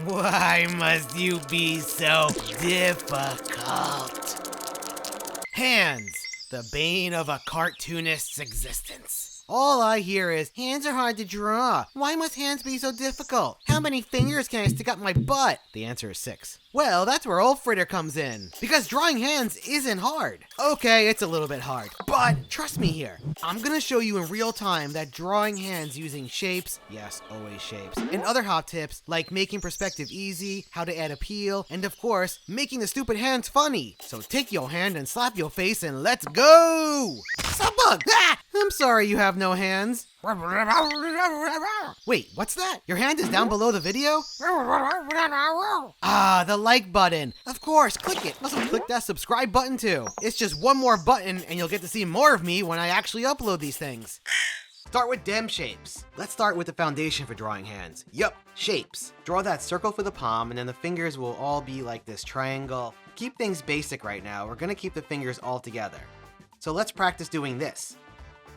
Why must you be so difficult? Hands, the bane of a cartoonist's existence. All I hear is, hands are hard to draw. Why must hands be so difficult? How many fingers can I stick up my butt? The answer is 6. Well, that's where old fritter comes in. Because drawing hands isn't hard. Okay, it's a little bit hard, but trust me here. I'm gonna show you in real time that drawing hands using shapes, yes, always shapes, and other hot tips like making perspective easy, how to add appeal, and of course, making the stupid hands funny. So take your hand and slap your face and let's go! Subbug! Ah! I'm sorry you have no hands. Wait, what's that? Your hand is down below the video? Ah, the like button. Of course, click it. Also click that subscribe button too. It's just one more button and you'll get to see more of me when I actually upload these things. Start with dem shapes. Let's start with the foundation for drawing hands. Yup, shapes. Draw that circle for the palm and then the fingers will all be like this triangle. Keep things basic right now. We're gonna keep the fingers all together. So let's practice doing this.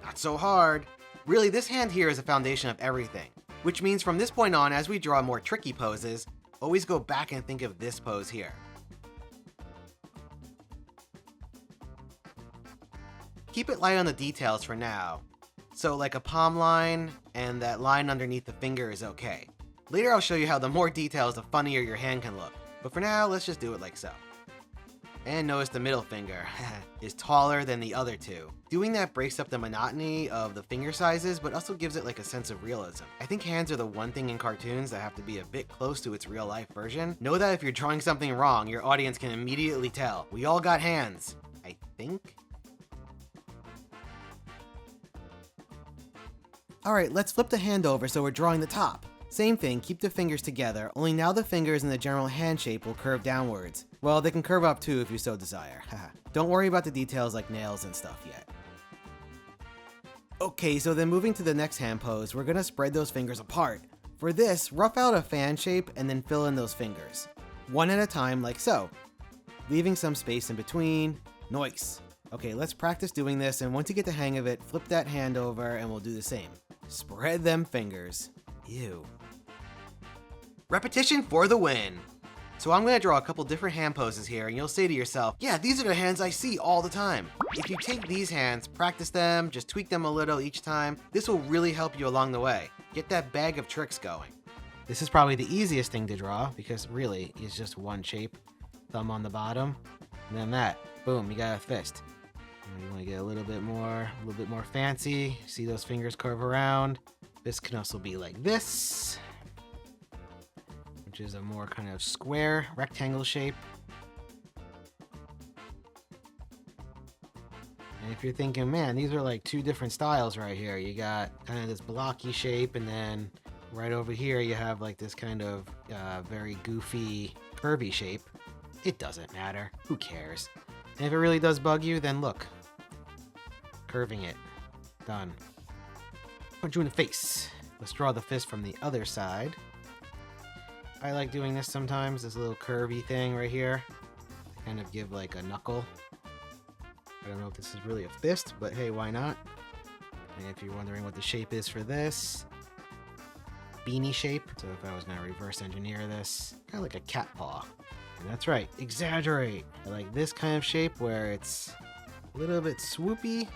Not so hard. Really, this hand here is a foundation of everything, which means from this point on, as we draw more tricky poses, always go back and think of this pose here. Keep it light on the details for now. So like a palm line and that line underneath the finger is okay. Later I'll show you how the more details, the funnier your hand can look. But for now, let's just do it like so. And notice the middle finger is taller than the other two. Doing that breaks up the monotony of the finger sizes, but also gives it like a sense of realism. I think hands are the one thing in cartoons that have to be a bit close to its real life version. Know that if you're drawing something wrong, your audience can immediately tell. We all got hands, I think. All right, let's flip the hand over so we're drawing the top. Same thing, keep the fingers together, only now the fingers in the general hand shape will curve downwards. Well, they can curve up too if you so desire. Don't worry about the details like nails and stuff yet. Okay, so then moving to the next hand pose, we're gonna spread those fingers apart. For this, rough out a fan shape and then fill in those fingers. One at a time like so. Leaving some space in between. Nice. Okay, let's practice doing this, and once you get the hang of it, flip that hand over and we'll do the same. Spread them fingers. Ew. Repetition for the win. So I'm going to draw a couple different hand poses here, and you'll say to yourself, yeah, these are the hands I see all the time. If you take these hands, practice them, just tweak them a little each time, this will really help you along the way. Get that bag of tricks going. This is probably the easiest thing to draw, because really, it's just one shape. Thumb on the bottom, and then that. Boom, you got a fist. And you want to get a little bit more fancy. See those fingers curve around. This can also be like this, which is a more kind of square, rectangle shape. And if you're thinking, man, these are like two different styles right here. You got kind of this blocky shape, and then right over here you have like this kind of very goofy, curvy shape. It doesn't matter. Who cares? And if it really does bug you, then look. Curving it. Done. Punch you in the face. Let's draw the fist from the other side. I like doing this sometimes, this little curvy thing right here. To kind of give like a knuckle. I don't know if this is really a fist, but hey, why not? And if you're wondering what the shape is for this, beanie shape. So if I was going to reverse engineer this, kind of like a cat paw. And that's right, exaggerate. I like this kind of shape where it's a little bit swoopy,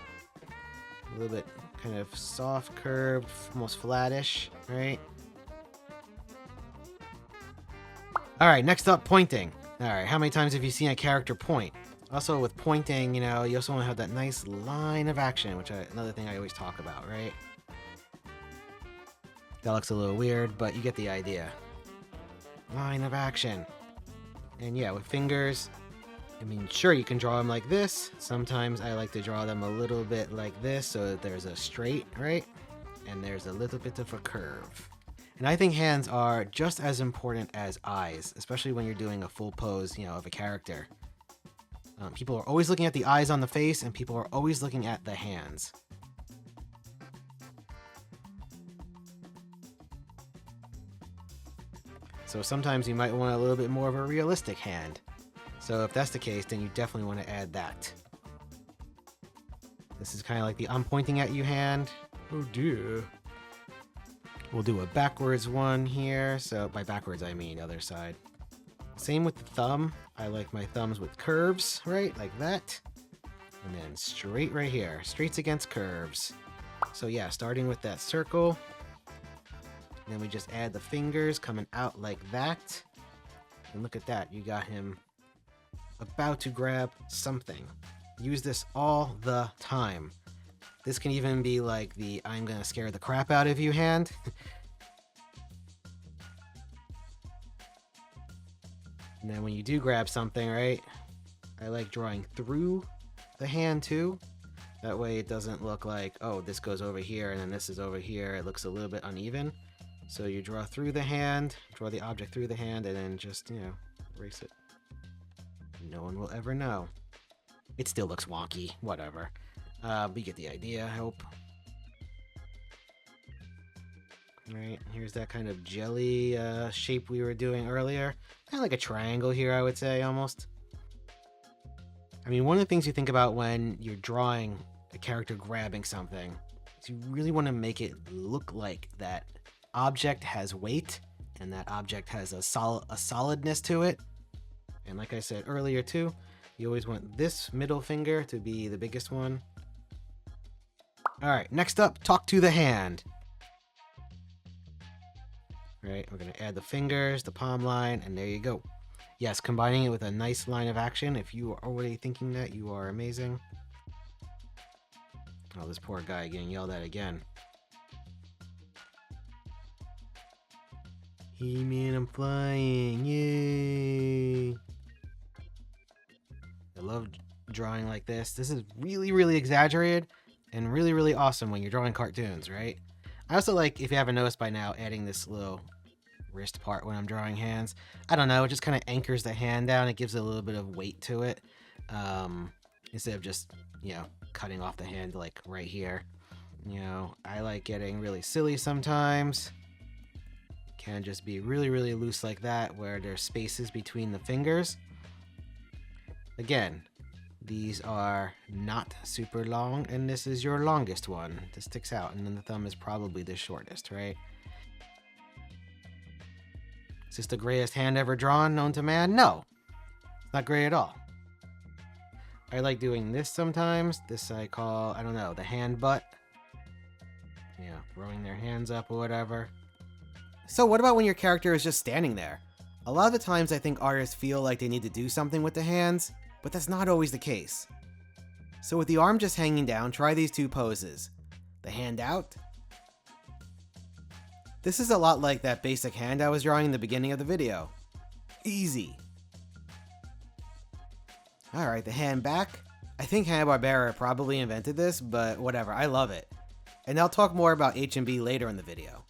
a little bit kind of soft curved, almost flattish, right? All right, next up, pointing. All right, how many times have you seen a character point? Also with pointing, you know, you also want to have that nice line of action, which another thing I always talk about, right? That looks a little weird, but you get the idea. Line of action. And yeah, with fingers, I mean, sure, you can draw them like this. Sometimes I like to draw them a little bit like this so that there's a straight, right? And there's a little bit of a curve. And I think hands are just as important as eyes, especially when you're doing a full pose, you know, of a character. People are always looking at the eyes on the face, and people are always looking at the hands. So sometimes you might want a little bit more of a realistic hand. So if that's the case, then you definitely want to add that. This is kind of like the I'm pointing at you hand. Oh dear. We'll do a backwards one here. So by backwards, I mean other side. Same with the thumb. I like my thumbs with curves, right? Like that. And then straight right here. Straights against curves. So yeah, starting with that circle. And then we just add the fingers coming out like that. And look at that. You got him about to grab something. Use this all the time. This can even be like the I'm gonna scare the crap out of you hand. And then when you do grab something, right, I like drawing through the hand too. That way it doesn't look like, oh, this goes over here and then this is over here. It looks a little bit uneven. So you draw through the hand, draw the object through the hand, and then just, you know, erase it. No one will ever know. It still looks wonky, whatever. But you get the idea, I hope. Right, here's that kind of jelly shape we were doing earlier. Kind of like a triangle here, I would say, almost. I mean, one of the things you think about when you're drawing a character grabbing something is you really want to make it look like that object has weight and that object has a solidness to it. And like I said earlier too, you always want this middle finger to be the biggest one. All right, next up, talk to the hand. Right, we're gonna add the fingers, the palm line, and there you go. Yes, combining it with a nice line of action. If you are already thinking that, you are amazing. Oh, this poor guy getting yelled at again. Hey man, I'm flying, yay! I love drawing like this. This is really, really exaggerated and really, really awesome when you're drawing cartoons, right? I also like, if you haven't noticed by now, adding this little wrist part when I'm drawing hands. I don't know, it just kind of anchors the hand down. It gives it a little bit of weight to it. Instead of just, you know, cutting off the hand like right here. You know, I like getting really silly sometimes. Can just be really, really loose like that, where there's spaces between the fingers. Again, these are not super long, and this is your longest one. This sticks out, and then the thumb is probably the shortest, right? Is this the greatest hand ever drawn known to man? No, it's not great at all. I like doing this sometimes. This I call, I don't know, the hand butt. Yeah, throwing their hands up or whatever. So what about when your character is just standing there? A lot of the times I think artists feel like they need to do something with the hands, but that's not always the case. So with the arm just hanging down, try these two poses. The hand out. This is a lot like that basic hand I was drawing in the beginning of the video. Easy. Alright, the hand back. I think Hanna-Barbera probably invented this, but whatever, I love it. And I'll talk more about H&B later in the video.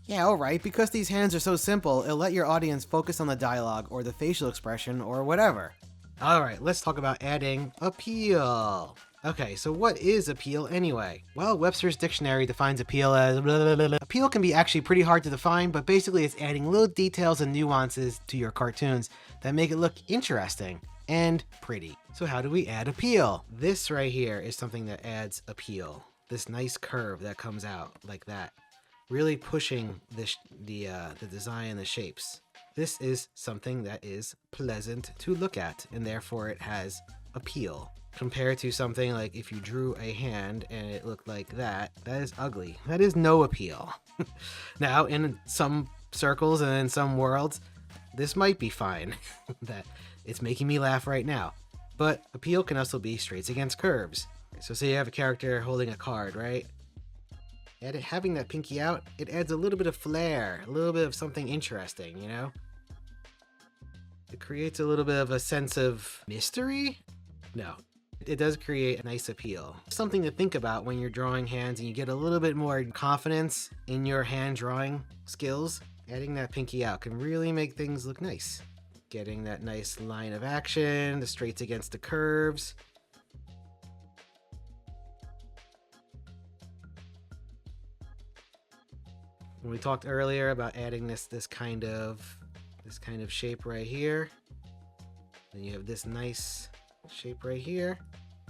Yeah, alright, because these hands are so simple, it'll let your audience focus on the dialogue or the facial expression or whatever. Alright, let's talk about adding appeal. Okay, so what is appeal anyway? Well, Webster's dictionary defines appeal as blah, blah, blah, blah. Appeal can be actually pretty hard to define, but basically it's adding little details and nuances to your cartoons that make it look interesting and pretty. So how do we add appeal? This right here is something that adds appeal. This nice curve that comes out like that. Really pushing the design and the shapes. This is something that is pleasant to look at, and therefore it has appeal. Compared to something like if you drew a hand and it looked like that, that is ugly. That is no appeal. Now, in some circles and in some worlds, this might be fine. That it's making me laugh right now. But appeal can also be straights against curves. So say you have a character holding a card, right? And having that pinky out, it adds a little bit of flair, a little bit of something interesting, you know? It creates a little bit of a sense of mystery? No, it does create a nice appeal. Something to think about when you're drawing hands and you get a little bit more confidence in your hand drawing skills. Adding that pinky out can really make things look nice. Getting that nice line of action, the straights against the curves. When we talked earlier about adding this kind of shape right here, then you have this nice shape right here.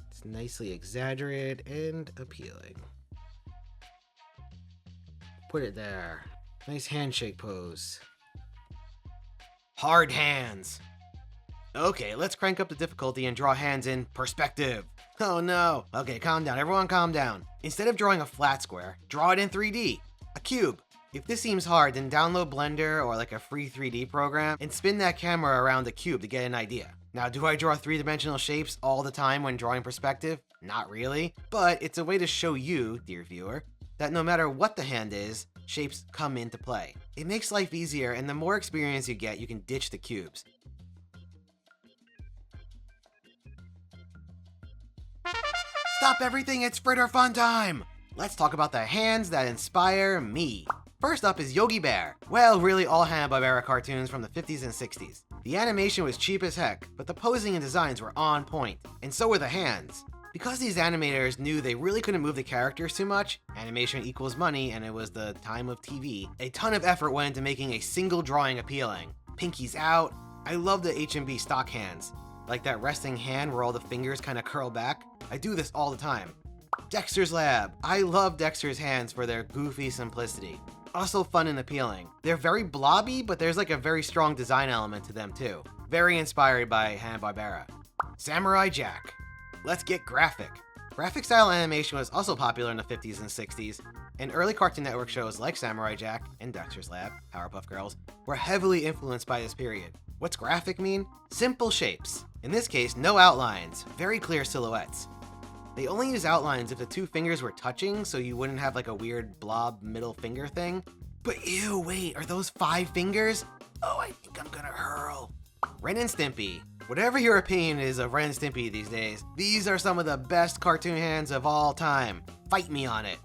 It's nicely exaggerated and appealing. Put it there. Nice handshake pose. Hard hands. Okay, let's crank up the difficulty and draw hands in perspective. Oh no. Okay, calm down. Everyone calm down. Instead of drawing a flat square, draw it in 3D. A cube. If this seems hard, then download Blender or like a free 3D program and spin that camera around the cube to get an idea. Now, do I draw three-dimensional shapes all the time when drawing perspective? Not really, but it's a way to show you, dear viewer, that no matter what the hand is, shapes come into play. It makes life easier, and the more experience you get, you can ditch the cubes. Stop everything, it's fritter fun time! Let's talk about the hands that inspire me. First up is Yogi Bear. Well, really all Hanna-Barbera cartoons from the 50s and 60s. The animation was cheap as heck, but the posing and designs were on point, and so were the hands. Because these animators knew they really couldn't move the characters too much, animation equals money and it was the time of TV, a ton of effort went into making a single drawing appealing. Pinkies out. I love the H&B stock hands. Like that resting hand where all the fingers kind of curl back. I do this all the time. Dexter's Lab. I love Dexter's hands for their goofy simplicity. Also fun and appealing. They're very blobby, but there's like a very strong design element to them too. Very inspired by Hanna-Barbera. Samurai Jack. Let's get graphic. Graphic style animation was also popular in the 50s and 60s, and early Cartoon Network shows like Samurai Jack and Dexter's Lab, Powerpuff Girls, were heavily influenced by this period. What's graphic mean? Simple shapes. In this case, no outlines, very clear silhouettes. They only use outlines if the two fingers were touching, so you wouldn't have like a weird blob middle finger thing. But ew, wait, are those 5 fingers? Oh, I think I'm gonna hurl. Ren and Stimpy. Whatever your opinion is of Ren and Stimpy these days, these are some of the best cartoon hands of all time. Fight me on it.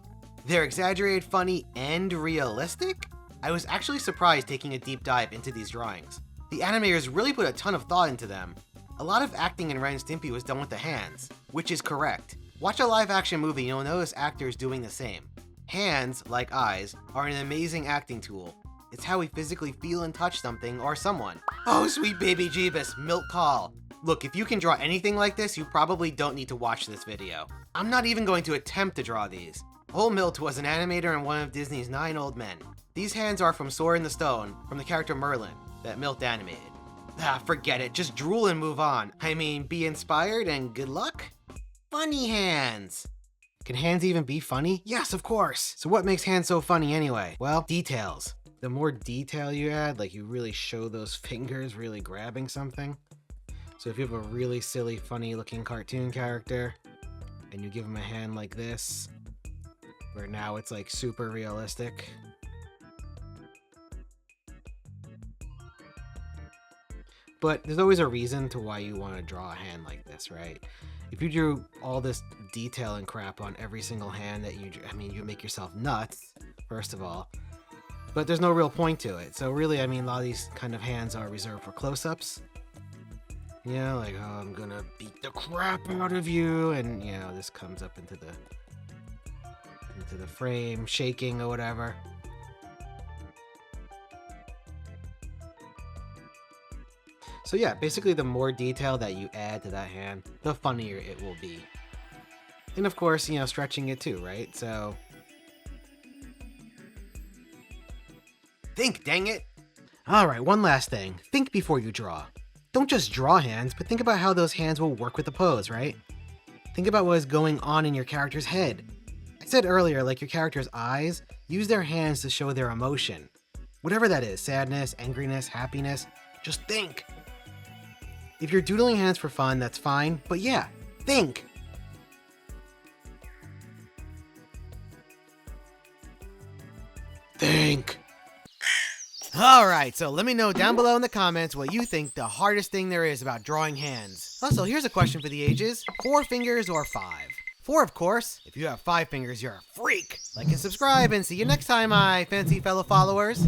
They're exaggerated, funny, and realistic? I was actually surprised taking a deep dive into these drawings. The animators really put a ton of thought into them. A lot of acting in Ren and Stimpy was done with the hands, which is correct. Watch a live action movie and you'll notice actors doing the same. Hands, like eyes, are an amazing acting tool. It's how we physically feel and touch something or someone. Oh, sweet baby Jeebus, Milt Call. Look, if you can draw anything like this, you probably don't need to watch this video. I'm not even going to attempt to draw these. Old Milt was an animator in one of Disney's 9 Old Men. These hands are from Sword in the Stone, from the character Merlin, that Milt animated. Ah, forget it, just drool and move on. I mean, be inspired and good luck? Funny hands. Can hands even be funny? Yes, of course. So what makes hands so funny anyway? Well, details. The more detail you add, like you really show those fingers really grabbing something. So if you have a really silly, funny looking cartoon character and you give him a hand like this, where now it's like super realistic. But there's always a reason to why you want to draw a hand like this, right? If you drew all this detail and crap on every single hand that you drew, I mean, you make yourself nuts, first of all. But there's no real point to it. So really, I mean, a lot of these kind of hands are reserved for close-ups. You know, like, oh, I'm gonna beat the crap out of you. And, you know, this comes up into the frame, shaking or whatever. So yeah, basically the more detail that you add to that hand, the funnier it will be. And of course, you know, stretching it too, right? So think, dang it! Alright, one last thing. Think before you draw. Don't just draw hands, but think about how those hands will work with the pose, right? Think about what is going on in your character's head. I said earlier, like your character's eyes, use their hands to show their emotion. Whatever that is, sadness, angriness, happiness, just think. If you're doodling hands for fun, that's fine, but yeah, think! Think! Alright, so let me know down below in the comments what you think the hardest thing there is about drawing hands. Also, here's a question for the ages. 4 fingers or 5? 4, of course. If you have 5 fingers, you're a freak! Like and subscribe, and see you next time, my fancy fellow followers.